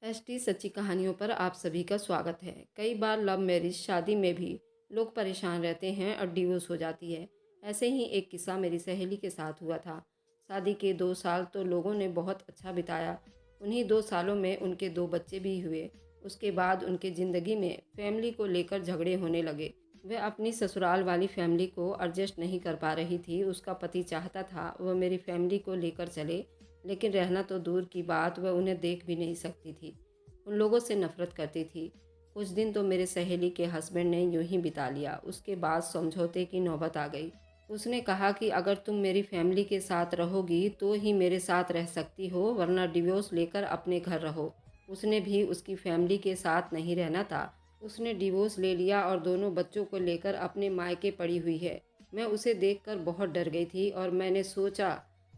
ST सच्ची कहानियों पर आप सभी का स्वागत है। कई बार लव मैरिज शादी में भी लोग परेशान रहते हैं और डिवोर्स हो जाती है। ऐसे ही एक किस्सा मेरी सहेली के साथ हुआ था। शादी के 2 साल तो लोगों ने बहुत अच्छा बिताया। उन्हीं 2 सालों में उनके 2 बच्चे भी हुए। उसके बाद उनके ज़िंदगी में फैमिली को लेकर झगड़े होने लगे। वह अपनी ससुराल वाली फैमिली को एडजस्ट नहीं कर पा रही थी। उसका पति चाहता था वह मेरी फैमिली को लेकर चले, लेकिन रहना तो दूर की बात, वह उन्हें देख भी नहीं सकती थी। उन लोगों से नफरत करती थी। कुछ दिन तो मेरे सहेली के हस्बैंड ने यूं ही बिता लिया। उसके बाद समझौते की नौबत आ गई। उसने कहा कि अगर तुम मेरी फैमिली के साथ रहोगी तो ही मेरे साथ रह सकती हो, वरना डिवोर्स लेकर अपने घर रहो। उसने भी उसकी फैमिली के साथ नहीं रहना था। उसने डिवोर्स ले लिया और दोनों बच्चों को लेकर अपने मायके पड़ी हुई है। मैं उसे देखकर बहुत डर गई थी और मैंने सोचा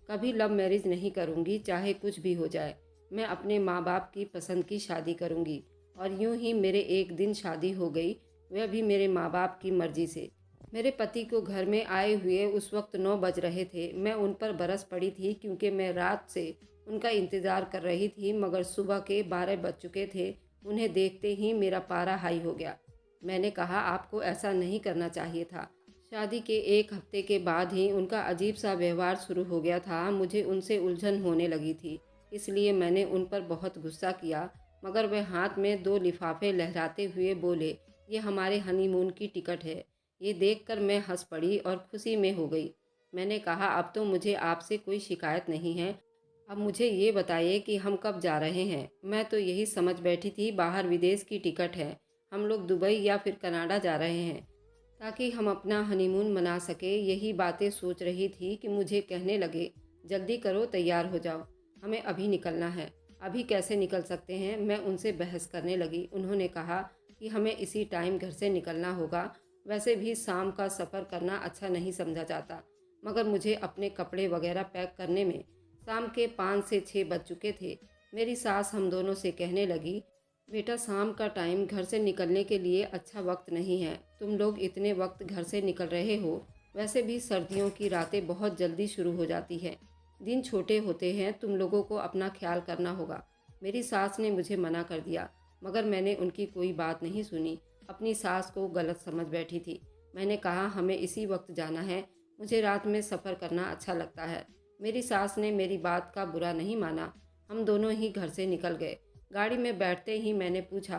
कभी लव मैरिज नहीं करूँगी, चाहे कुछ भी हो जाए। मैं अपने माँ बाप की पसंद की शादी करूँगी। और यूं ही मेरे एक दिन शादी हो गई, वह भी मेरे माँ बाप की मर्जी से। मेरे पति को घर में आए हुए उस वक्त 9 बज रहे थे। मैं उन पर बरस पड़ी थी क्योंकि मैं रात से उनका इंतज़ार कर रही थी, मगर सुबह के 12 बज चुके थे। उन्हें देखते ही मेरा पारा हाई हो गया। मैंने कहा आपको ऐसा नहीं करना चाहिए था। शादी के एक हफ्ते के बाद ही उनका अजीब सा व्यवहार शुरू हो गया था। मुझे उनसे उलझन होने लगी थी, इसलिए मैंने उन पर बहुत गुस्सा किया। मगर वे हाथ में 2 लिफाफे लहराते हुए बोले, ये हमारे हनीमून की टिकट है। ये देखकर मैं हंस पड़ी और खुशी में हो गई। मैंने कहा अब तो मुझे आपसे कोई शिकायत नहीं है। अब मुझे ये बताइए कि हम कब जा रहे हैं। मैं तो यही समझ बैठी थी बाहर विदेश की टिकट है, हम लोग दुबई या फिर कनाडा जा रहे हैं ताकि हम अपना हनीमून मना सके। यही बातें सोच रही थी कि मुझे कहने लगे, जल्दी करो तैयार हो जाओ, हमें अभी निकलना है। अभी कैसे निकल सकते हैं, मैं उनसे बहस करने लगी। उन्होंने कहा कि हमें इसी टाइम घर से निकलना होगा। वैसे भी शाम का सफ़र करना अच्छा नहीं समझा जाता। मगर मुझे अपने कपड़े वगैरह पैक करने में शाम के 5 से 6 बज चुके थे। मेरी सास हम दोनों से कहने लगी, बेटा शाम का टाइम घर से निकलने के लिए अच्छा वक्त नहीं है। तुम लोग इतने वक्त घर से निकल रहे हो। वैसे भी सर्दियों की रातें बहुत जल्दी शुरू हो जाती हैं, दिन छोटे होते हैं, तुम लोगों को अपना ख्याल करना होगा। मेरी सास ने मुझे मना कर दिया, मगर मैंने उनकी कोई बात नहीं सुनी। अपनी सास को गलत समझ बैठी थी। मैंने कहा हमें इसी वक्त जाना है, मुझे रात में सफ़र करना अच्छा लगता है। मेरी सास ने मेरी बात का बुरा नहीं माना। हम दोनों ही घर से निकल गए। गाड़ी में बैठते ही मैंने पूछा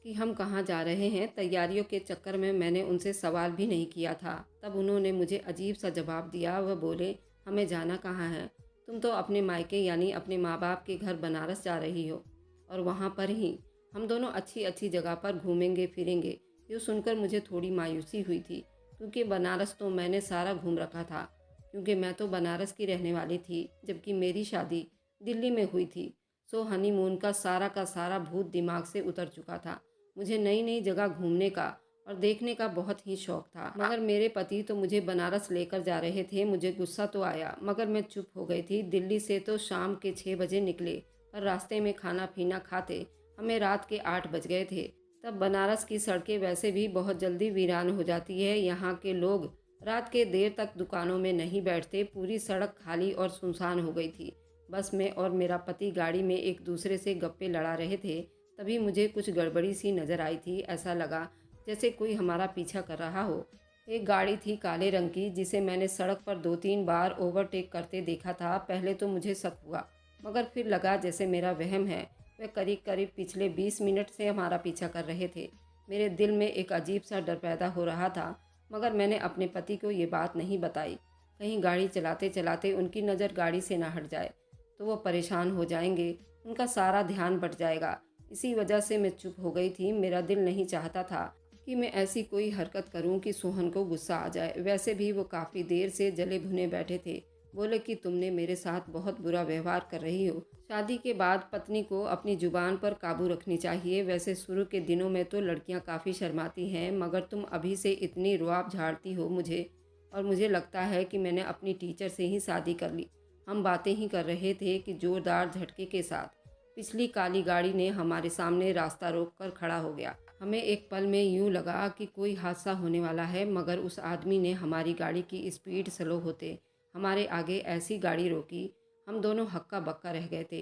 कि हम कहाँ जा रहे हैं। तैयारियों के चक्कर में मैंने उनसे सवाल भी नहीं किया था। तब उन्होंने मुझे अजीब सा जवाब दिया। वह बोले, हमें जाना कहाँ है, तुम तो अपने मायके यानी अपने माँ बाप के घर बनारस जा रही हो, और वहाँ पर ही हम दोनों अच्छी अच्छी जगह पर घूमेंगे फिरेंगे। ये सुनकर मुझे थोड़ी मायूसी हुई थी, क्योंकि बनारस तो मैंने सारा घूम रखा था, क्योंकि मैं तो बनारस की रहने वाली थी, जबकि मेरी शादी दिल्ली में हुई थी। सो हनीमून का सारा भूत दिमाग से उतर चुका था। मुझे नई नई जगह घूमने का और देखने का बहुत ही शौक था, मगर मेरे पति तो मुझे बनारस लेकर जा रहे थे। मुझे गुस्सा तो आया, मगर मैं चुप हो गई थी। दिल्ली से तो शाम के 6 बजे निकले, पर रास्ते में खाना पीना खाते हमें रात के 8 बज गए थे। तब बनारस की सड़कें वैसे भी बहुत जल्दी वीरान हो जाती है। यहाँ के लोग रात के देर तक दुकानों में नहीं बैठते। पूरी सड़क खाली और सुनसान हो गई थी। बस मैं और मेरा पति गाड़ी में एक दूसरे से गप्पे लड़ा रहे थे। तभी मुझे कुछ गड़बड़ी सी नज़र आई थी। ऐसा लगा जैसे कोई हमारा पीछा कर रहा हो। एक गाड़ी थी काले रंग की, जिसे मैंने सड़क पर 2-3 बार ओवरटेक करते देखा था। पहले तो मुझे शक हुआ, मगर फिर लगा जैसे मेरा वहम है। वे करीब करीब पिछले 20 मिनट से हमारा पीछा कर रहे थे। मेरे दिल में एक अजीब सा डर पैदा हो रहा था, मगर मैंने अपने पति को ये बात नहीं बताई। कहीं गाड़ी चलाते चलाते उनकी नज़र गाड़ी से ना हट जाए तो वो परेशान हो जाएंगे, उनका सारा ध्यान बट जाएगा। इसी वजह से मैं चुप हो गई थी। मेरा दिल नहीं चाहता था कि मैं ऐसी कोई हरकत करूं कि सोहन को गुस्सा आ जाए। वैसे भी वो काफ़ी देर से जले भुने बैठे थे। बोले कि तुमने मेरे साथ बहुत बुरा व्यवहार कर रही हो। शादी के बाद पत्नी को अपनी जुबान पर काबू रखनी चाहिए। वैसे शुरू के दिनों में तो लड़कियां काफ़ी शर्माती हैं, मगर तुम अभी से इतनी रुआब झाड़ती हो मुझे, और मुझे लगता है कि मैंने अपनी टीचर से ही शादी कर ली। हम बातें ही कर रहे थे कि जोरदार झटके के साथ पिछली काली गाड़ी ने हमारे सामने रास्ता रोक कर खड़ा हो गया। हमें एक पल में यूं लगा कि कोई हादसा होने वाला है, मगर उस आदमी ने हमारी गाड़ी की स्पीड स्लो होते हमारे आगे ऐसी गाड़ी रोकी, हम दोनों हक्का बक्का रह गए थे।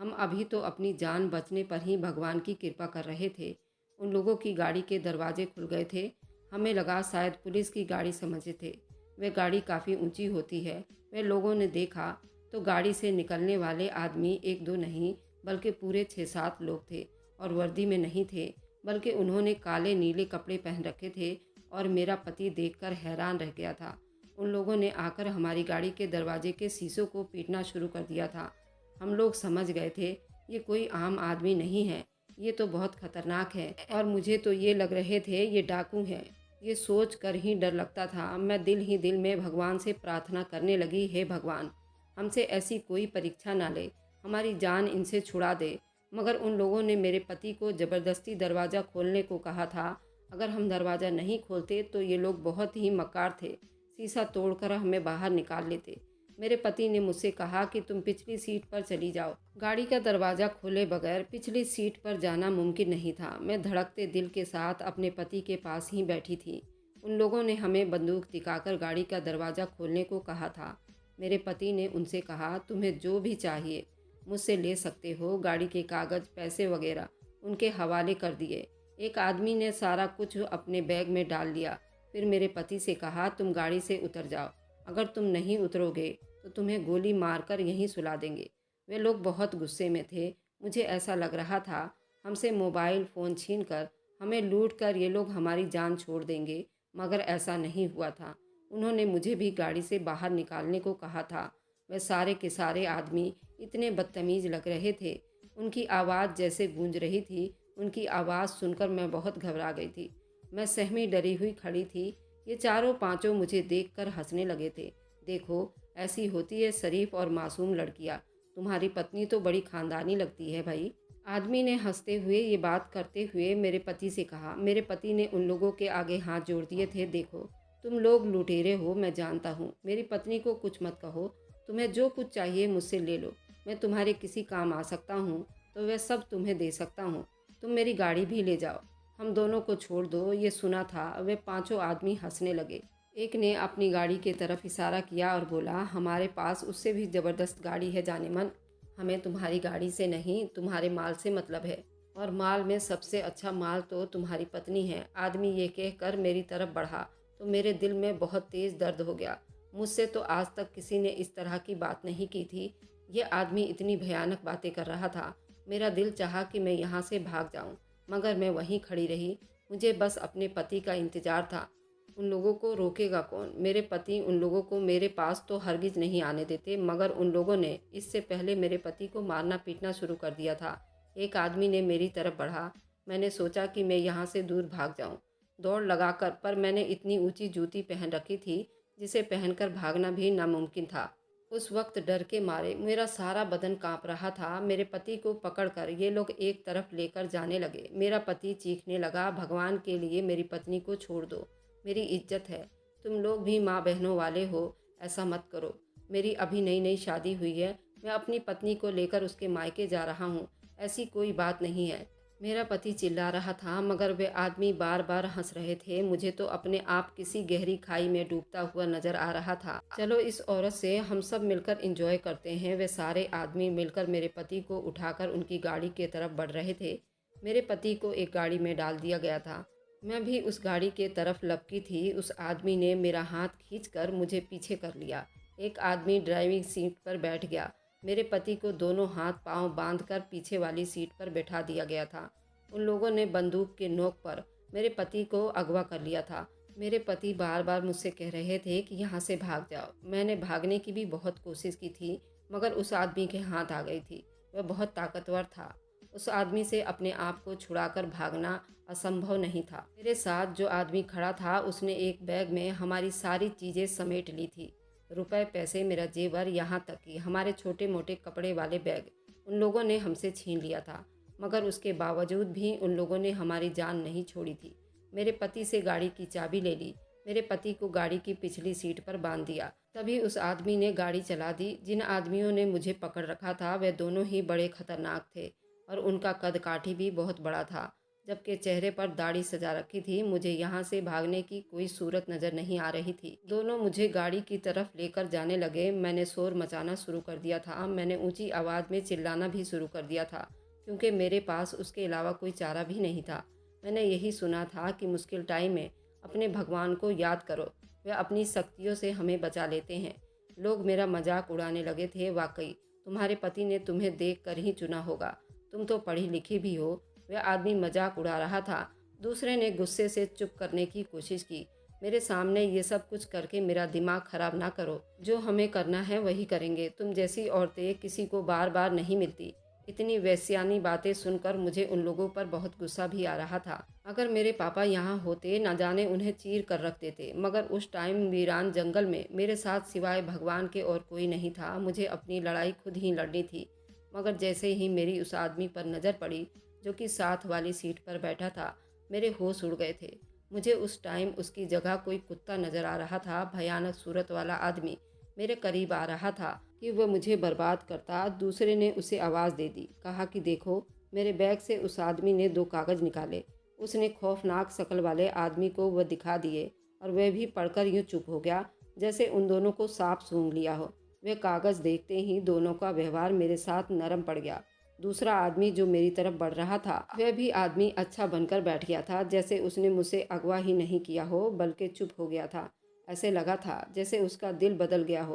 हम अभी तो अपनी जान बचने पर ही भगवान की कृपा कर रहे थे। उन लोगों की गाड़ी के दरवाजे खुल गए थे। हमें लगा शायद पुलिस की गाड़ी समझे थे। वह गाड़ी काफ़ी ऊंची होती है। वह लोगों ने देखा तो गाड़ी से निकलने वाले आदमी एक दो नहीं बल्कि पूरे 6-7 लोग थे और वर्दी में नहीं थे, बल्कि उन्होंने काले नीले कपड़े पहन रखे थे और मेरा पति देखकर हैरान रह गया था। उन लोगों ने आकर हमारी गाड़ी के दरवाजे के शीशों को पीटना शुरू कर दिया था। हम लोग समझ गए थे ये कोई आम आदमी नहीं है, ये तो बहुत खतरनाक है और मुझे तो ये लग रहे थे ये डाकू हैं। ये सोच कर ही डर लगता था। मैं दिल ही दिल में भगवान से प्रार्थना करने लगी, हे भगवान, हमसे ऐसी कोई परीक्षा ना ले, हमारी जान इनसे छुड़ा दे। मगर उन लोगों ने मेरे पति को ज़बरदस्ती दरवाज़ा खोलने को कहा था। अगर हम दरवाज़ा नहीं खोलते तो ये लोग बहुत ही मक्कार थे, शीशा तोड़कर हमें बाहर निकाल लेते। मेरे पति ने मुझसे कहा कि तुम पिछली सीट पर चली जाओ। गाड़ी का दरवाज़ा खोले बगैर पिछली सीट पर जाना मुमकिन नहीं था। मैं धड़कते दिल के साथ अपने पति के पास ही बैठी थी। उन लोगों ने हमें बंदूक दिखाकर गाड़ी का दरवाज़ा खोलने को कहा था। मेरे पति ने उनसे कहा, तुम्हें जो भी चाहिए मुझसे ले सकते हो। गाड़ी के कागज़, पैसे वगैरह उनके हवाले कर दिए। एक आदमी ने सारा कुछ अपने बैग में डाल लिया। फिर मेरे पति से कहा, तुम गाड़ी से उतर जाओ, अगर तुम नहीं उतरोगे तो तुम्हें गोली मारकर यहीं सुला देंगे। वे लोग बहुत गुस्से में थे। मुझे ऐसा लग रहा था हमसे मोबाइल फ़ोन छीनकर, हमें लूट कर ये लोग हमारी जान छोड़ देंगे, मगर ऐसा नहीं हुआ था। उन्होंने मुझे भी गाड़ी से बाहर निकालने को कहा था। वे सारे के सारे आदमी इतने बदतमीज़ लग रहे थे। उनकी आवाज़ जैसे गूंज रही थी। उनकी आवाज़ सुनकर मैं बहुत घबरा गई थी। मैं सहमी डरी हुई खड़ी थी। ये चारों पांचों मुझे देखकर हंसने लगे थे। देखो, ऐसी होती है शरीफ और मासूम लड़कियां। तुम्हारी पत्नी तो बड़ी खानदानी लगती है भाई। आदमी ने हंसते हुए ये बात करते हुए मेरे पति से कहा। मेरे पति ने उन लोगों के आगे हाथ जोड़ दिए थे। देखो, तुम लोग लुटेरे हो, मैं जानता हूँ। मेरी पत्नी को कुछ मत कहो। तुम्हें जो कुछ चाहिए मुझसे ले लो। मैं तुम्हारे किसी काम आ सकता हूँ तो वह सब तुम्हें दे सकता हूँ। तुम मेरी गाड़ी भी ले जाओ, हम दोनों को छोड़ दो। ये सुना था। वे पांचों आदमी हंसने लगे। एक ने अपनी गाड़ी की तरफ इशारा किया और बोला, हमारे पास उससे भी ज़बरदस्त गाड़ी है जानेमन। हमें तुम्हारी गाड़ी से नहीं, तुम्हारे माल से मतलब है, और माल में सबसे अच्छा माल तो तुम्हारी पत्नी है। आदमी ये कहकर मेरी तरफ बढ़ा तो मेरे दिल में बहुत तेज़ दर्द हो गया। मुझसे तो आज तक किसी ने इस तरह की बात नहीं की थी। ये आदमी इतनी भयानक बातें कर रहा था। मेरा दिल चाहा कि मैं यहाँ से भाग जाऊँ, मगर मैं वहीं खड़ी रही। मुझे बस अपने पति का इंतज़ार था। उन लोगों को रोकेगा कौन? मेरे पति उन लोगों को मेरे पास तो हरगिज़ नहीं आने देते, मगर उन लोगों ने इससे पहले मेरे पति को मारना पीटना शुरू कर दिया था। एक आदमी ने मेरी तरफ बढ़ा। मैंने सोचा कि मैं यहाँ से दूर भाग जाऊँ, दौड़ लगाकर, पर मैंने इतनी ऊंची जूती पहन रखी थी जिसे पहनकर भागना भी नामुमकिन था। उस वक्त डर के मारे मेरा सारा बदन कांप रहा था। मेरे पति को पकड़कर ये लोग एक तरफ लेकर जाने लगे। मेरा पति चीखने लगा, भगवान के लिए मेरी पत्नी को छोड़ दो, मेरी इज्जत है। तुम लोग भी माँ बहनों वाले हो, ऐसा मत करो। मेरी अभी नई नई शादी हुई है। मैं अपनी पत्नी को लेकर उसके मायके जा रहा हूँ, ऐसी कोई बात नहीं है। मेरा पति चिल्ला रहा था, मगर वे आदमी बार बार हंस रहे थे। मुझे तो अपने आप किसी गहरी खाई में डूबता हुआ नजर आ रहा था। चलो, इस औरत से हम सब मिलकर एंजॉय करते हैं। वे सारे आदमी मिलकर मेरे पति को उठाकर उनकी गाड़ी की तरफ बढ़ रहे थे। मेरे पति को एक गाड़ी में डाल दिया गया था। मैं भी उस गाड़ी के तरफ लपकी थी। उस आदमी ने मेरा हाथ खींचकर मुझे पीछे कर लिया। एक आदमी ड्राइविंग सीट पर बैठ गया। मेरे पति को दोनों हाथ पांव बांधकर पीछे वाली सीट पर बैठा दिया गया था। उन लोगों ने बंदूक के नोक पर मेरे पति को अगवा कर लिया था। मेरे पति बार बार मुझसे कह रहे थे कि यहाँ से भाग जाओ। मैंने भागने की भी बहुत कोशिश की थी, मगर उस आदमी के हाथ आ गई थी। वह बहुत ताकतवर था। उस आदमी से अपने आप को छुड़ाकर भागना असंभव नहीं था। मेरे साथ जो आदमी खड़ा था उसने एक बैग में हमारी सारी चीज़ें समेट ली थी। रुपए, पैसे, मेरा जेवर, यहाँ तक कि हमारे छोटे मोटे कपड़े वाले बैग उन लोगों ने हमसे छीन लिया था। मगर उसके बावजूद भी उन लोगों ने हमारी जान नहीं छोड़ी थी। मेरे पति से गाड़ी की चाबी ले ली। मेरे पति को गाड़ी की पिछली सीट पर बांध दिया। तभी उस आदमी ने गाड़ी चला दी। जिन आदमियों ने मुझे पकड़ रखा था वे दोनों ही बड़े खतरनाक थे और उनका कद काठी भी बहुत बड़ा था। जबकि चेहरे पर दाढ़ी सजा रखी थी। मुझे यहाँ से भागने की कोई सूरत नज़र नहीं आ रही थी। दोनों मुझे गाड़ी की तरफ लेकर जाने लगे। मैंने शोर मचाना शुरू कर दिया था। मैंने ऊंची आवाज़ में चिल्लाना भी शुरू कर दिया था, क्योंकि मेरे पास उसके अलावा कोई चारा भी नहीं था। मैंने यही सुना था कि मुश्किल टाइम में अपने भगवान को याद करो, वे अपनी शक्तियों से हमें बचा लेते हैं। लोग मेरा मजाक उड़ाने लगे थे। वाकई तुम्हारे पति ने तुम्हें देख कर ही चुना होगा, तुम तो पढ़ी लिखी भी हो। वह आदमी मजाक उड़ा रहा था। दूसरे ने गुस्से से चुप करने की कोशिश की। मेरे सामने ये सब कुछ करके मेरा दिमाग खराब ना करो। जो हमें करना है वही करेंगे। तुम जैसी औरतें किसी को बार बार नहीं मिलती। इतनी वैश्यानी बातें सुनकर मुझे उन लोगों पर बहुत गुस्सा भी आ रहा था। अगर मेरे पापा यहाँ होते, न जाने उन्हें चीर कर रख देते। मगर उस टाइम वीरान जंगल में मेरे साथ सिवाय भगवान के और कोई नहीं था। मुझे अपनी लड़ाई खुद ही लड़नी थी। मगर जैसे ही मेरी उस आदमी पर नज़र पड़ी जो कि साथ वाली सीट पर बैठा था, मेरे होश उड़ गए थे। मुझे उस टाइम उसकी जगह कोई कुत्ता नज़र आ रहा था। भयानक सूरत वाला आदमी मेरे करीब आ रहा था कि वह मुझे बर्बाद करता। दूसरे ने उसे आवाज़ दे दी, कहा कि देखो। मेरे बैग से उस आदमी ने 2 कागज़ निकाले। उसने खौफनाक शक्ल वाले आदमी को वह दिखा दिए और वह भी पढ़कर यूँ चुप हो गया जैसे उन दोनों को सांप सूंघ लिया हो। वह कागज़ देखते ही दोनों का व्यवहार मेरे साथ नरम पड़ गया। दूसरा आदमी जो मेरी तरफ बढ़ रहा था, वह भी आदमी अच्छा बनकर बैठ गया था, जैसे उसने मुझसे अगवा ही नहीं किया हो बल्कि चुप हो गया था। ऐसे लगा था जैसे उसका दिल बदल गया हो।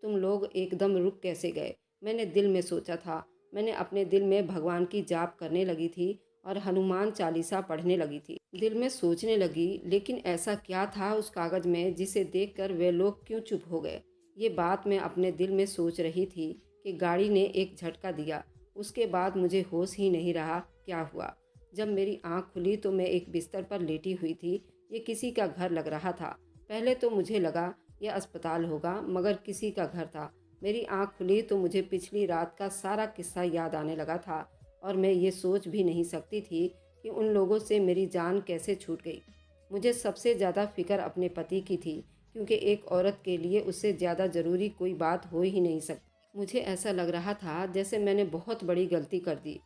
तुम लोग एकदम रुक कैसे गए? मैंने दिल में सोचा था। मैंने अपने दिल में भगवान की जाप करने लगी थी और हनुमान चालीसा पढ़ने लगी थी। दिल में सोचने लगी, लेकिन ऐसा क्या था उस कागज़ में जिसे देखकर वे लोग क्यों चुप हो गए? ये बात मैं अपने दिल में सोच रही थी कि गाड़ी ने एक झटका दिया। उसके बाद मुझे होश ही नहीं रहा क्या हुआ। जब मेरी आंख खुली तो मैं एक बिस्तर पर लेटी हुई थी। ये किसी का घर लग रहा था। पहले तो मुझे लगा यह अस्पताल होगा, मगर किसी का घर था। मेरी आंख खुली तो मुझे पिछली रात का सारा किस्सा याद आने लगा था और मैं ये सोच भी नहीं सकती थी कि उन लोगों से मेरी जान कैसे छूट गई। मुझे सबसे ज़्यादा फिक्र अपने पति की थी, क्योंकि एक औरत के लिए उससे ज़्यादा ज़रूरी कोई बात हो ही नहीं सकती। मुझे ऐसा लग रहा था जैसे मैंने बहुत बड़ी गलती कर दी।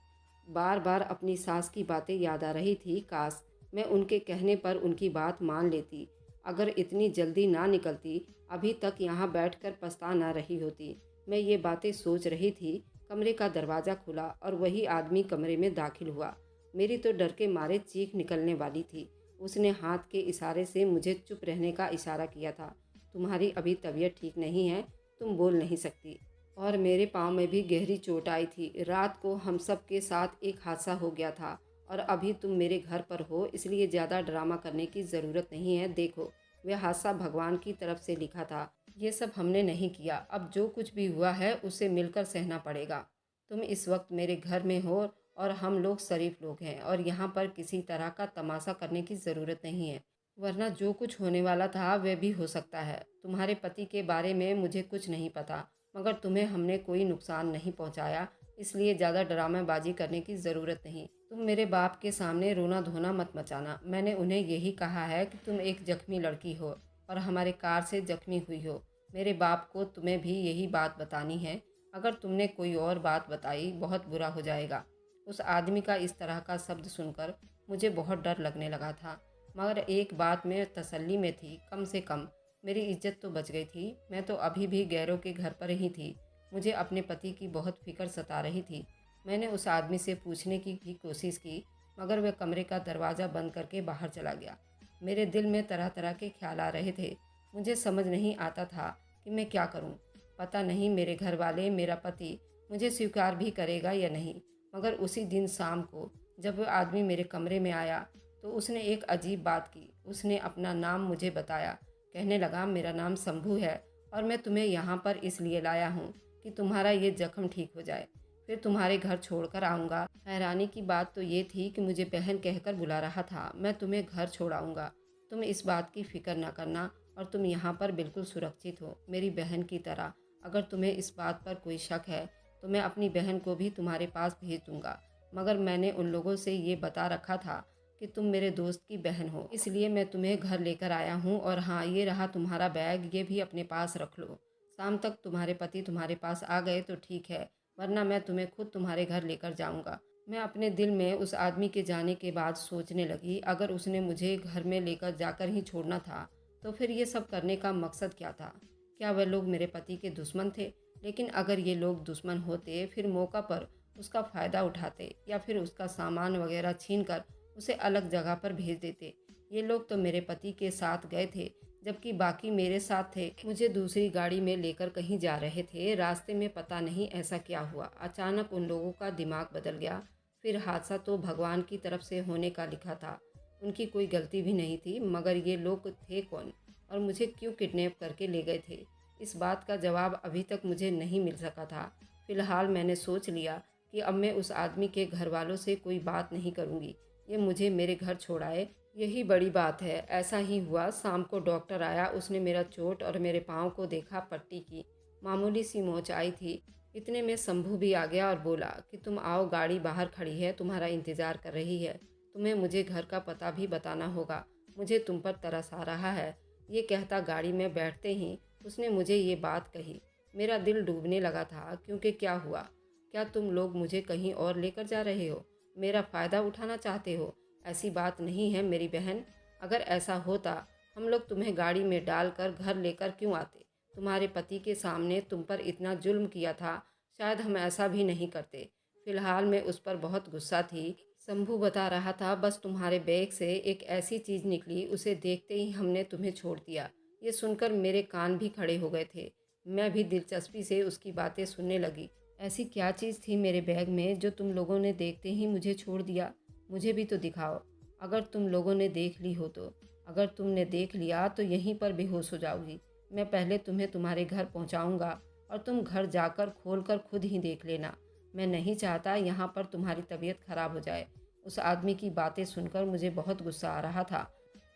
बार बार अपनी सास की बातें याद आ रही थी। काश मैं उनके कहने पर उनकी बात मान लेती। अगर इतनी जल्दी ना निकलती, अभी तक यहाँ बैठकर पछता ना रही होती। मैं ये बातें सोच रही थी, कमरे का दरवाज़ा खुला और वही आदमी कमरे में दाखिल हुआ। मेरी तो डर के मारे चीख निकलने वाली थी। उसने हाथ के इशारे से मुझे चुप रहने का इशारा किया था। तुम्हारी अभी तबीयत ठीक नहीं है, तुम बोल नहीं सकती। और मेरे पाँव में भी गहरी चोट आई थी। रात को हम सब के साथ एक हादसा हो गया था और अभी तुम मेरे घर पर हो, इसलिए ज़्यादा ड्रामा करने की ज़रूरत नहीं है। देखो, वह हादसा भगवान की तरफ से लिखा था। ये सब हमने नहीं किया। अब जो कुछ भी हुआ है उसे मिलकर सहना पड़ेगा। तुम इस वक्त मेरे घर में हो और हम लोग शरीफ लोग हैं और यहाँ पर किसी तरह का तमाशा करने की ज़रूरत नहीं है, वरना जो कुछ होने वाला था वह भी हो सकता है। तुम्हारे पति के बारे में मुझे कुछ नहीं पता, मगर तुम्हें हमने कोई नुकसान नहीं पहुंचाया, इसलिए ज़्यादा ड्रामेबाजी करने की ज़रूरत नहीं। तुम मेरे बाप के सामने रोना धोना मत मचाना। मैंने उन्हें यही कहा है कि तुम एक जख्मी लड़की हो और हमारे कार से जख्मी हुई हो। मेरे बाप को तुम्हें भी यही बात बतानी है। अगर तुमने कोई और बात बताई, बहुत बुरा हो जाएगा। उस आदमी का इस तरह का शब्द सुनकर मुझे बहुत डर लगने लगा था, मगर एक बात में तसल्ली में थी, कम से कम मेरी इज्जत तो बच गई थी। मैं तो अभी भी गैरों के घर पर ही थी। मुझे अपने पति की बहुत फिक्र सता रही थी। मैंने उस आदमी से पूछने की भी कोशिश की, मगर वह कमरे का दरवाज़ा बंद करके बाहर चला गया। मेरे दिल में तरह तरह के ख्याल आ रहे थे। मुझे समझ नहीं आता था कि मैं क्या करूं। पता नहीं मेरे घर वाले, मेरा पति मुझे स्वीकार भी करेगा या नहीं। मगर उसी दिन शाम को जब वह आदमी मेरे कमरे में आया तो उसने एक अजीब बात की। उसने अपना नाम मुझे बताया। कहने लगा, मेरा नाम शंभू है और मैं तुम्हें यहाँ पर इसलिए लाया हूँ कि तुम्हारा ये जख्म ठीक हो जाए, फिर तुम्हारे घर छोड़कर आऊँगा। हैरानी की बात तो ये थी कि मुझे बहन कहकर बुला रहा था। मैं तुम्हें घर छोड़ाऊँगा, तुम इस बात की फिक्र ना करना और तुम यहाँ पर बिल्कुल सुरक्षित हो, मेरी बहन की तरह। अगर तुम्हें इस बात पर कोई शक है तो मैं अपनी बहन को भी तुम्हारे पास भेज दूँगा, मगर मैंने उन लोगों से ये बता रखा था कि तुम मेरे दोस्त की बहन हो, इसलिए मैं तुम्हें घर लेकर आया हूँ। और हाँ, ये रहा तुम्हारा बैग, ये भी अपने पास रख लो। शाम तक तुम्हारे पति तुम्हारे पास आ गए तो ठीक है, वरना मैं तुम्हें खुद तुम्हारे घर लेकर जाऊँगा। मैं अपने दिल में उस आदमी के जाने के बाद सोचने लगी, अगर उसने मुझे घर में लेकर जाकर ही छोड़ना था तो फिर ये सब करने का मकसद क्या था? क्या वह लोग मेरे पति के दुश्मन थे? लेकिन अगर ये लोग दुश्मन होते फिर मौका पर उसका फ़ायदा उठाते या फिर उसका सामान वगैरह छीन कर उसे अलग जगह पर भेज देते। ये लोग तो मेरे पति के साथ गए थे, जबकि बाकी मेरे साथ थे। मुझे दूसरी गाड़ी में लेकर कहीं जा रहे थे। रास्ते में पता नहीं ऐसा क्या हुआ, अचानक उन लोगों का दिमाग बदल गया। फिर हादसा तो भगवान की तरफ से होने का लिखा था, उनकी कोई गलती भी नहीं थी। मगर ये लोग थे कौन और मुझे क्यों किडनैप करके ले गए थे? इस बात का जवाब अभी तक मुझे नहीं मिल सका था। फिलहाल मैंने सोच लिया कि अब मैं उस आदमी के घर वालों से कोई बात नहीं करूँगी। ये मुझे मेरे घर छोड़ाए, यही बड़ी बात है। ऐसा ही हुआ, शाम को डॉक्टर आया, उसने मेरा चोट और मेरे पाँव को देखा, पट्टी की, मामूली सी मोच आई थी। इतने में शंभू भी आ गया और बोला कि तुम आओ, गाड़ी बाहर खड़ी है, तुम्हारा इंतज़ार कर रही है। तुम्हें मुझे घर का पता भी बताना होगा, मुझे तुम पर तरस आ रहा है। ये कहता गाड़ी में बैठते ही उसने मुझे ये बात कही। मेरा दिल डूबने लगा था, क्योंकि क्या हुआ? क्या तुम लोग मुझे कहीं और लेकर जा रहे हो? मेरा फ़ायदा उठाना चाहते हो? ऐसी बात नहीं है मेरी बहन। अगर ऐसा होता हम लोग तुम्हें गाड़ी में डालकर घर लेकर क्यों आते? तुम्हारे पति के सामने तुम पर इतना जुल्म किया था, शायद हम ऐसा भी नहीं करते। फिलहाल मैं उस पर बहुत गुस्सा थी। शंभू बता रहा था, बस तुम्हारे बैग से एक ऐसी चीज़ निकली, उसे देखते ही हमने तुम्हें छोड़ दिया। ये सुनकर मेरे कान भी खड़े हो गए थे। मैं भी दिलचस्पी से उसकी बातें सुनने लगी। ऐसी क्या चीज़ थी मेरे बैग में जो तुम लोगों ने देखते ही मुझे छोड़ दिया? मुझे भी तो दिखाओ, अगर तुम लोगों ने देख ली हो तो। अगर तुमने देख लिया तो यहीं पर बेहोश हो जाओगी। मैं पहले तुम्हें तुम्हारे घर पहुंचाऊंगा और तुम घर जाकर खोलकर खुद ही देख लेना। मैं नहीं चाहता यहाँ पर तुम्हारी तबीयत खराब हो जाए। उस आदमी की बातें सुनकर मुझे बहुत गुस्सा आ रहा था।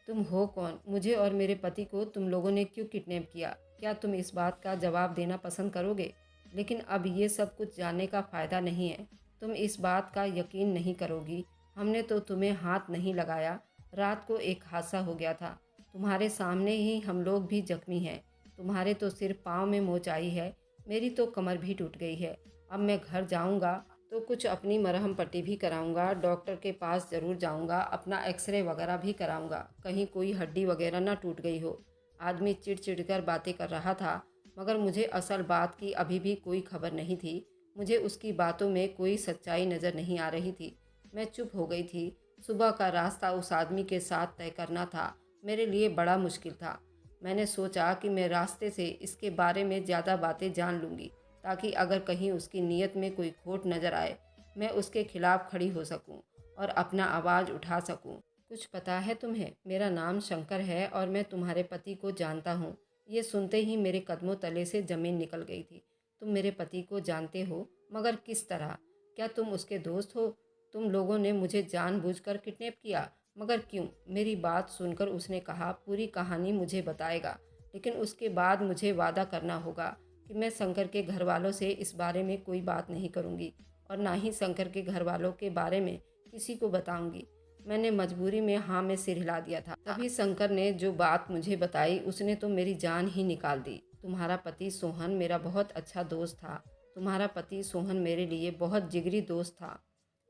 तुम हो कौन? मुझे और मेरे पति को तुम लोगों ने क्यों किडनैप किया? क्या तुम इस बात का जवाब देना पसंद करोगे? लेकिन अब ये सब कुछ जानने का फ़ायदा नहीं है। तुम इस बात का यकीन नहीं करोगी, हमने तो तुम्हें हाथ नहीं लगाया। रात को एक हादसा हो गया था, तुम्हारे सामने ही हम लोग भी जख्मी हैं। तुम्हारे तो सिर्फ पाँव में मोच आई है, मेरी तो कमर भी टूट गई है। अब मैं घर जाऊंगा तो कुछ अपनी मरहम पट्टी भी कराऊंगा, डॉक्टर के पास ज़रूर जाऊंगा, अपना एक्सरे वगैरह भी कराऊंगा, कहीं कोई हड्डी वगैरह ना टूट गई हो। आदमी चिढ़ कर बातें कर रहा था, मगर मुझे असल बात की अभी भी कोई खबर नहीं थी। मुझे उसकी बातों में कोई सच्चाई नज़र नहीं आ रही थी। मैं चुप हो गई थी। सुबह का रास्ता उस आदमी के साथ तय करना था, मेरे लिए बड़ा मुश्किल था। मैंने सोचा कि मैं रास्ते से इसके बारे में ज़्यादा बातें जान लूँगी, ताकि अगर कहीं उसकी नीयत में कोई खोट नज़र आए, मैं उसके खिलाफ खड़ी हो सकूं और अपना आवाज़ उठा सकूं। कुछ पता है तुम्हें? मेरा नाम शंकर है और मैं तुम्हारे पति को जानता हूँ। ये सुनते ही मेरे कदमों तले से ज़मीन निकल गई थी। तुम मेरे पति को जानते हो, मगर किस तरह? क्या तुम उसके दोस्त हो? तुम लोगों ने मुझे जानबूझकर किडनैप किया, मगर क्यों? मेरी बात सुनकर उसने कहा, पूरी कहानी मुझे बताएगा, लेकिन उसके बाद मुझे वादा करना होगा कि मैं शंकर के घर वालों से इस बारे में कोई बात नहीं करूंगी और ना ही शंकर के घर वालों के बारे में किसी को बताऊंगी। मैंने मजबूरी में हाँ में सिर हिला दिया था। तभी शंकर ने जो बात मुझे बताई, उसने तो मेरी जान ही निकाल दी। तुम्हारा पति सोहन मेरा बहुत अच्छा दोस्त था। तुम्हारा पति सोहन मेरे लिए बहुत जिगरी दोस्त था।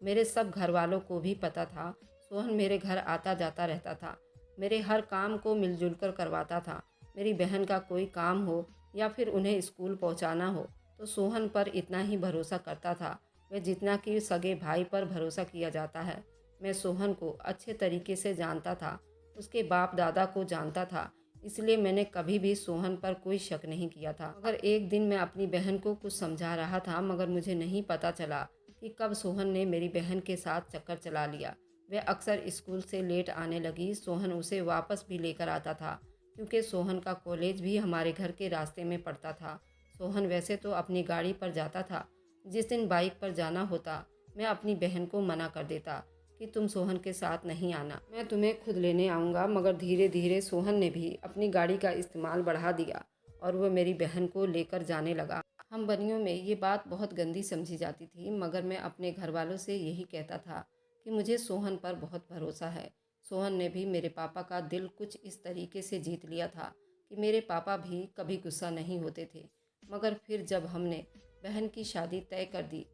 मेरे सब घर वालों को भी पता था। सोहन मेरे घर आता जाता रहता था, मेरे हर काम को मिलजुल कर करवाता था। मेरी बहन का कोई काम हो या फिर उन्हें स्कूल पहुंचाना हो तो सोहन पर इतना ही भरोसा करता था, वह जितना कि सगे भाई पर भरोसा किया जाता है। मैं सोहन को अच्छे तरीके से जानता था, उसके बाप दादा को जानता था, इसलिए मैंने कभी भी सोहन पर कोई शक नहीं किया था। मगर एक दिन मैं अपनी बहन को कुछ समझा रहा था, मगर मुझे नहीं पता चला कि कब सोहन ने मेरी बहन के साथ चक्कर चला लिया। वह अक्सर स्कूल से लेट आने लगी। सोहन उसे वापस भी लेकर आता था, क्योंकि सोहन का कॉलेज भी हमारे घर के रास्ते में पड़ता था। सोहन वैसे तो अपनी गाड़ी पर जाता था। जिस दिन बाइक पर जाना होता, मैं अपनी बहन को मना कर देता कि तुम सोहन के साथ नहीं आना, मैं तुम्हें खुद लेने आऊँगा। मगर धीरे धीरे सोहन ने भी अपनी गाड़ी का इस्तेमाल बढ़ा दिया और वह मेरी बहन को लेकर जाने लगा। हम बनियों में ये बात बहुत गंदी समझी जाती थी, मगर मैं अपने घर वालों से यही कहता था कि मुझे सोहन पर बहुत भरोसा है। सोहन ने भी मेरे पापा का दिल कुछ इस तरीके से जीत लिया था कि मेरे पापा भी कभी गुस्सा नहीं होते थे। मगर फिर जब हमने बहन की शादी तय कर दी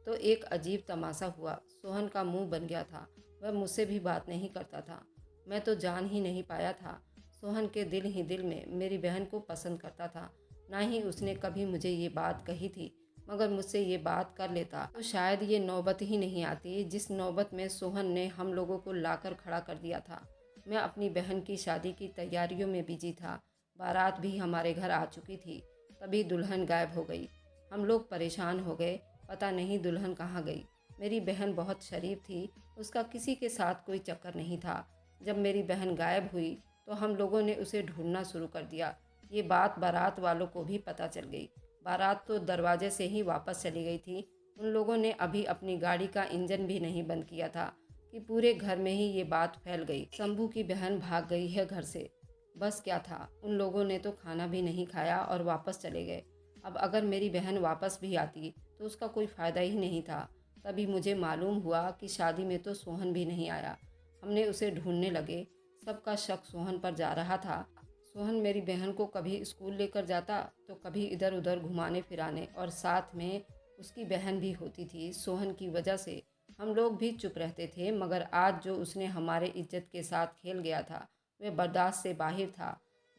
तो एक अजीब तमाशा हुआ। सोहन का मुंह बन गया था। वह मुझसे भी बात नहीं करता था। मैं तो जान ही नहीं पाया था। सोहन के दिल ही दिल में मेरी बहन को पसंद करता था। ना ही उसने कभी मुझे ये बात कही थी, मगर मुझसे ये बात कर लेता तो शायद ये नौबत ही नहीं आती जिस नौबत में सोहन ने हम लोगों को लाकर खड़ा कर दिया था। मैं अपनी बहन की शादी की तैयारियों में बिजी था। बारात भी हमारे घर आ चुकी थी। तभी दुल्हन गायब हो गई। हम लोग परेशान हो गए, पता नहीं दुल्हन कहाँ गई। मेरी बहन बहुत शरीफ थी, उसका किसी के साथ कोई चक्कर नहीं था। जब मेरी बहन गायब हुई तो हम लोगों ने उसे ढूंढना शुरू कर दिया। ये बात बारात वालों को भी पता चल गई। बारात तो दरवाजे से ही वापस चली गई थी। उन लोगों ने अभी अपनी गाड़ी का इंजन भी नहीं बंद किया था कि पूरे घर में ही ये बात फैल गई। शंभू की बहन भाग गई है घर से। बस क्या था, उन लोगों ने तो खाना भी नहीं खाया और वापस चले गए। अब अगर मेरी बहन वापस भी आती तो उसका कोई फ़ायदा ही नहीं था। तभी मुझे मालूम हुआ कि शादी में तो सोहन भी नहीं आया। हमने उसे ढूंढने लगे। सबका शक सोहन पर जा रहा था। सोहन मेरी बहन को कभी स्कूल लेकर जाता तो कभी इधर उधर घुमाने फिराने, और साथ में उसकी बहन भी होती थी। सोहन की वजह से हम लोग भी चुप रहते थे, मगर आज जो उसने हमारे इज्जत के साथ खेल गया था वह बर्दाश्त से बाहर था।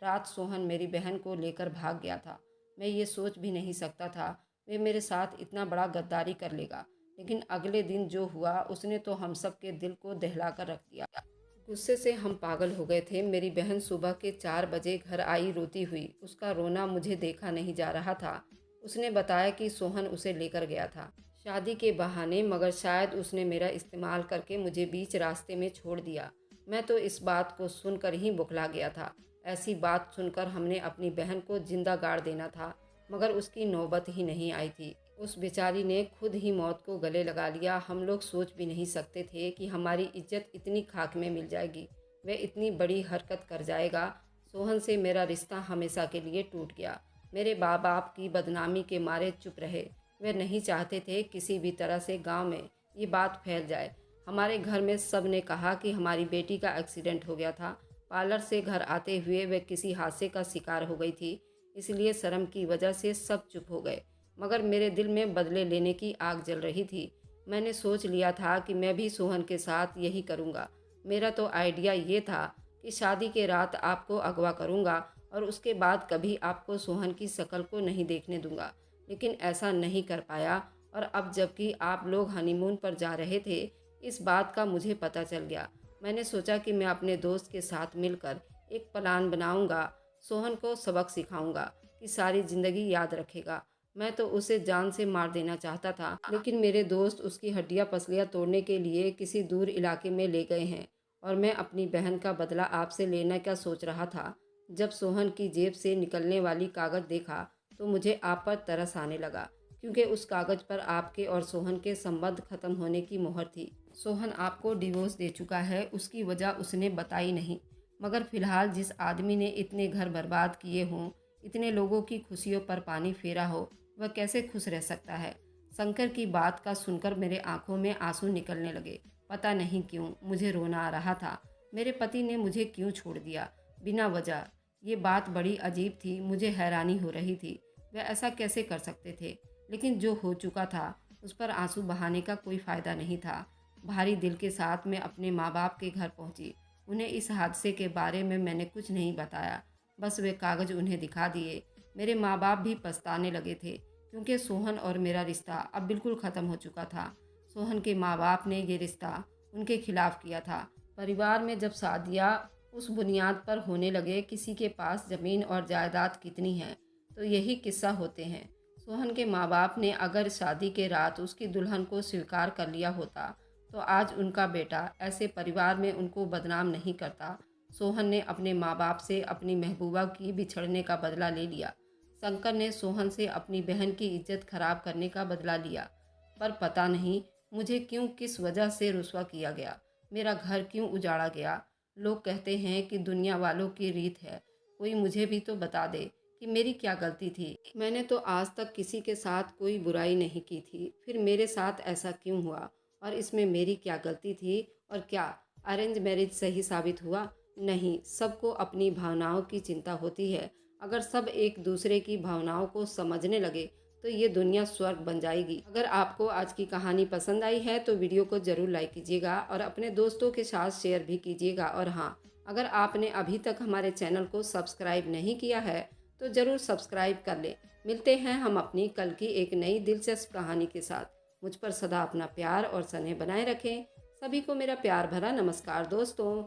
रात सोहन मेरी बहन को लेकर भाग गया था। मैं ये सोच भी नहीं सकता था वे मेरे साथ इतना बड़ा गद्दारी कर लेगा। लेकिन अगले दिन जो हुआ उसने तो हम सब के दिल को दहला कर रख दिया। गुस्से से हम पागल हो गए थे। मेरी बहन सुबह के 4 बजे घर आई रोती हुई। उसका रोना मुझे देखा नहीं जा रहा था। उसने बताया कि सोहन उसे लेकर गया था शादी के बहाने, मगर शायद उसने मेरा इस्तेमाल करके मुझे बीच रास्ते में छोड़ दिया। मैं तो इस बात को सुनकर ही बौखला गया था। ऐसी बात सुनकर हमने अपनी बहन को जिंदा गाड़ देना था, मगर उसकी नौबत ही नहीं आई थी। उस बेचारी ने खुद ही मौत को गले लगा लिया। हम लोग सोच भी नहीं सकते थे कि हमारी इज्जत इतनी खाक में मिल जाएगी। वह इतनी बड़ी हरकत कर जाएगा। सोहन से मेरा रिश्ता हमेशा के लिए टूट गया। मेरे माँ बाप की बदनामी के मारे चुप रहे। वे नहीं चाहते थे किसी भी तरह से गांव में ये बात फैल जाए। हमारे घर में सब ने कहा कि हमारी बेटी का एक्सीडेंट हो गया था। पार्लर से घर आते हुए वे किसी हादसे का शिकार हो गई थी, इसलिए शर्म की वजह से सब चुप हो गए। मगर मेरे दिल में बदले लेने की आग जल रही थी। मैंने सोच लिया था कि मैं भी सोहन के साथ यही करूँगा। मेरा तो आइडिया ये था कि शादी के रात आपको अगवा करूँगा और उसके बाद कभी आपको सोहन की शक्ल को नहीं देखने दूँगा। लेकिन ऐसा नहीं कर पाया, और अब जबकि आप लोग हनीमून पर जा रहे थे इस बात का मुझे पता चल गया। मैंने सोचा कि मैं अपने दोस्त के साथ मिलकर एक प्लान बनाऊँगा। सोहन को सबक सिखाऊँगा कि सारी ज़िंदगी याद रखेगा। मैं तो उसे जान से मार देना चाहता था, लेकिन मेरे दोस्त उसकी हड्डियां पसलियां तोड़ने के लिए किसी दूर इलाके में ले गए हैं, और मैं अपनी बहन का बदला आपसे लेना क्या सोच रहा था। जब सोहन की जेब से निकलने वाली कागज़ देखा तो मुझे आप पर तरस आने लगा, क्योंकि उस कागज़ पर आपके और सोहन के संबंध खत्म होने की मोहर थी। सोहन आपको डिवोर्स दे चुका है, उसकी वजह उसने बताई नहीं, मगर फिलहाल जिस आदमी ने इतने घर बर्बाद किए हों, इतने लोगों की खुशियों पर पानी फेरा हो, वह कैसे खुश रह सकता है। शंकर की बात का सुनकर मेरे आंखों में आंसू निकलने लगे। पता नहीं क्यों मुझे रोना आ रहा था। मेरे पति ने मुझे क्यों छोड़ दिया बिना वजह। ये बात बड़ी अजीब थी। मुझे हैरानी हो रही थी वह ऐसा कैसे कर सकते थे। लेकिन जो हो चुका था उस पर आंसू बहाने का कोई फ़ायदा नहीं था। भारी दिल के साथ मैं अपने माँ बाप के घर पहुँची। उन्हें इस हादसे के बारे में मैंने कुछ नहीं बताया, बस वे कागज़ उन्हें दिखा दिए। मेरे माँ बाप भी पछताने लगे थे, क्योंकि सोहन और मेरा रिश्ता अब बिल्कुल ख़त्म हो चुका था। सोहन के माँ बाप ने ये रिश्ता उनके खिलाफ किया था। परिवार में जब शादियाँ उस बुनियाद पर होने लगे किसी के पास ज़मीन और जायदाद कितनी है, तो यही किस्सा होते हैं। सोहन के माँ बाप ने अगर शादी के रात उसकी दुल्हन को स्वीकार कर लिया होता तो आज उनका बेटा ऐसे परिवार में उनको बदनाम नहीं करता। सोहन ने अपने माँ बाप से अपनी महबूबा की बिछड़ने का बदला ले लिया। शंकर ने सोहन से अपनी बहन की इज्जत खराब करने का बदला लिया। पर पता नहीं मुझे क्यों किस वजह से रुस्वा किया गया, मेरा घर क्यों उजाड़ा गया। लोग कहते हैं कि दुनिया वालों की रीत है, कोई मुझे भी तो बता दे कि मेरी क्या गलती थी। मैंने तो आज तक किसी के साथ कोई बुराई नहीं की थी, फिर मेरे साथ ऐसा क्यों हुआ, और इसमें मेरी क्या गलती थी। और क्या अरेंज मैरिज सही साबित हुआ? नहीं, सबको अपनी भावनाओं की चिंता होती है। अगर सब एक दूसरे की भावनाओं को समझने लगे तो ये दुनिया स्वर्ग बन जाएगी। अगर आपको आज की कहानी पसंद आई है तो वीडियो को ज़रूर लाइक कीजिएगा और अपने दोस्तों के साथ शेयर भी कीजिएगा। और हाँ, अगर आपने अभी तक हमारे चैनल को सब्सक्राइब नहीं किया है तो ज़रूर सब्सक्राइब कर लें। मिलते हैं हम अपनी कल की एक नई दिलचस्प कहानी के साथ। मुझ पर सदा अपना प्यार और स्नेह बनाए रखें। सभी को मेरा प्यार भरा नमस्कार दोस्तों।